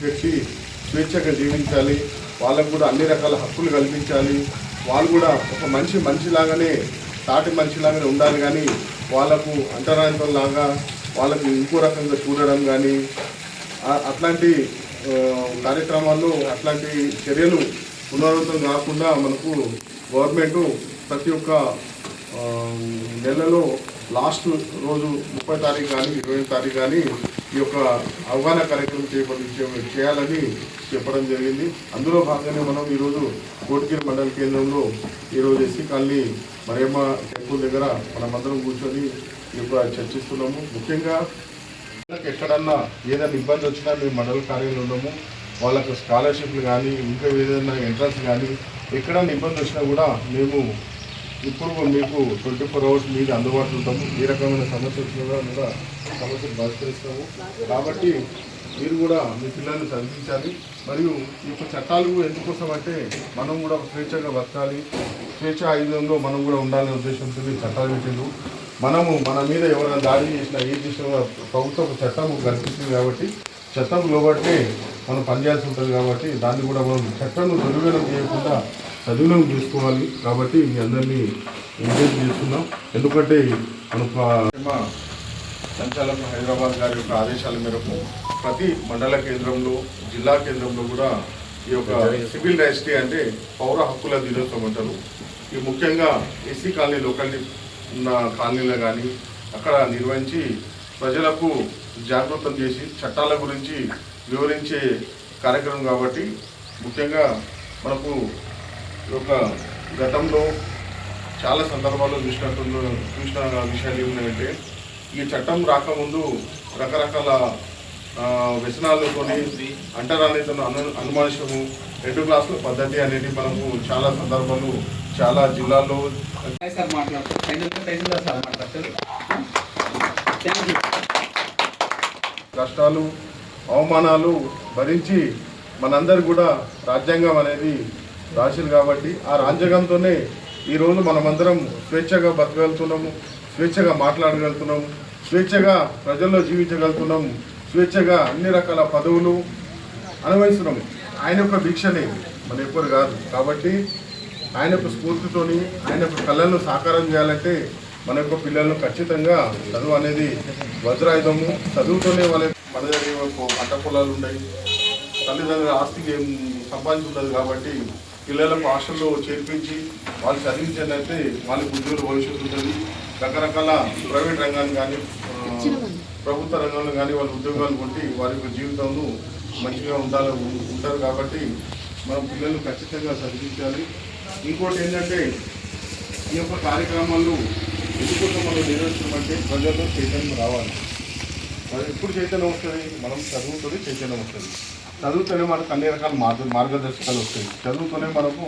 వ్యక్తి స్వేచ్ఛగా జీవించాలి, వాళ్ళకు కూడా అన్ని రకాల హక్కులు కల్పించాలి, వాళ్ళు కూడా ఒక మనిషిలాగానే సాటి మనిషిలాగానే ఉండాలి. కానీ వాళ్ళకు అంటరానితోలాగా వాళ్ళకు ఇంకో రకంగా చూడడం కానీ అట్లాంటి కార్యక్రమాల్లో అట్లాంటి చర్యలు పునరావృతం కాకుండా మనకు గవర్నమెంట్ ప్రతి ఒక్క నెలలో లాస్ట్ రోజు 30 తారీఖు కానీ 20 తారీఖు కానీ ఈ యొక్క అవగాహన కార్యక్రమం చేయాలని చెప్పడం జరిగింది. అందులో భాగంగానే మనం ఈరోజు కోటగిరి మండల కేంద్రంలో ఈరోజు ఎస్సీ కాలనీ మరియమ్మ టెంపుల్ దగ్గర మనమందరం కూర్చొని ఈ యొక్క చర్చిస్తున్నాము. ముఖ్యంగా ఎక్కడన్నా ఏదైనా ఇబ్బంది వచ్చినా మేము మండల కార్యాలయంలో ఉన్నాము. వాళ్ళకు స్కాలర్షిప్లు కానీ ఇంకా ఏదైనా ఎంట్రన్స్ కానీ ఎక్కడన్నా ఇబ్బంది వచ్చినా కూడా మేము ఇప్పుడు మీకు 24 hours మీద అందుబాటులో ఉంటాము. ఏ రకమైన సమస్య వచ్చినా కూడా సమస్యలు పరిష్కరిస్తాము. కాబట్టి మీరు కూడా మీ పిల్లల్ని చదివించాలి. మరియు ఈ యొక్క చట్టాలు ఎందుకోసం అంటే మనం కూడా స్వేచ్ఛగా బతకాలి, స్వేచ్ఛ ఆయుధంలో మనం కూడా ఉండాలనే ఉద్దేశంతో చట్టాలు పెట్టిండు. మనము మన మీద ఎవరైనా దాడి చేసినా ఏం చేసినా ప్రభుత్వం చట్టం కల్పిస్తుంది. కాబట్టి చట్టం లోబట్టే మనం పనిచేయాల్సి ఉంటుంది. కాబట్టి దాన్ని కూడా మనం చట్టం దుర్వినియోగం చేయకుండా సద్వినియోగం చేసుకోవాలి. కాబట్టి మీ అందరినీ ఎంకరేజ్ చేస్తున్నాం. ఎందుకంటే మన సంచాలక హైదరాబాద్ గారి యొక్క ఆదేశాల మేరకు ప్రతి మండల కేంద్రంలో జిల్లా కేంద్రంలో కూడా ఈ యొక్క సివిల్ రైట్స్ డే అంటే పౌర హక్కుల దినోత్సవం అంటారు. ఈ ముఖ్యంగా ఎస్సీ కాలనీ లోకాలిటీ ఉన్న కాలనీలో కానీ అక్కడ నిర్వహించి ప్రజలకు జాగృతం చేసి చట్టాల గురించి వివరించే కార్యక్రమం. కాబట్టి ముఖ్యంగా మనకు ఒక గతంలో చాలా సందర్భాల్లో చూసిన విషయాలు ఏమున్నాయంటే ఈ చట్టం రాకముందు రకరకాల వ్యసనాలతోని అంటరానితను అనుమానించము 2 క్లాసుల పద్ధతి అనేది మనకు చాలా సందర్భాలు చాలా జిల్లాల్లో కష్టాలు అవమానాలు భరించి మనందరు కూడా రాజ్యాంగం అనేది రాశారు. కాబట్టి ఆ రాజ్యాంగంతోనే ఈరోజు మనమందరం స్వేచ్ఛగా బతకగలుగుతున్నాము, స్వేచ్ఛగా మాట్లాడగలుగుతున్నాము, స్వేచ్ఛగా ప్రజల్లో జీవించగలుగుతున్నాము, స్వేచ్ఛగా అన్ని రకాల పదవులు అనుభవిస్తున్నాము. ఆయన యొక్క దీక్షనే మన ఎప్పుడు కాదు. కాబట్టి ఆయన యొక్క స్ఫూర్తితోని ఆయన యొక్క కళలను సాకారం చేయాలంటే మన యొక్క పిల్లలను ఖచ్చితంగా చదువు అనేది వజ్రాయుధము. చదువుతోనే మన దగ్గర పంట పొలాలు ఉన్నాయి, తల్లిదండ్రుల ఆస్తికి ఏం సంపాదించుంటుంది. కాబట్టి పిల్లలకు హాస్టల్లో చేర్పించి వాళ్ళు చదివించినట్లయితే వాళ్ళకి ఉద్యోగ భవిష్యత్తు ఉంటుంది. రకరకాల ప్రైవేట్ రంగాన్ని కానీ ప్రభుత్వ రంగంలో కానీ వాళ్ళు ఉద్యోగాలు కొట్టి వారి యొక్క జీవితంలో మంచిగా ఉంటారు. కాబట్టి మనం పిల్లలను ఖచ్చితంగా చదివించాలి. ఇంకోటి ఏంటంటే ఈ యొక్క కార్యక్రమాలు ఎందుకోసం మనం నిర్వహించమంటే ప్రజల్లో చైతన్యం రావాలి. మరి ఎప్పుడు చైతన్యం వస్తుంది? మనం చదువుతోనే చైతన్యం వస్తుంది. చదువుతూనే మనకు అన్ని రకాల మార్గదర్శకాలు వస్తాయి. చదువుతూనే మనకు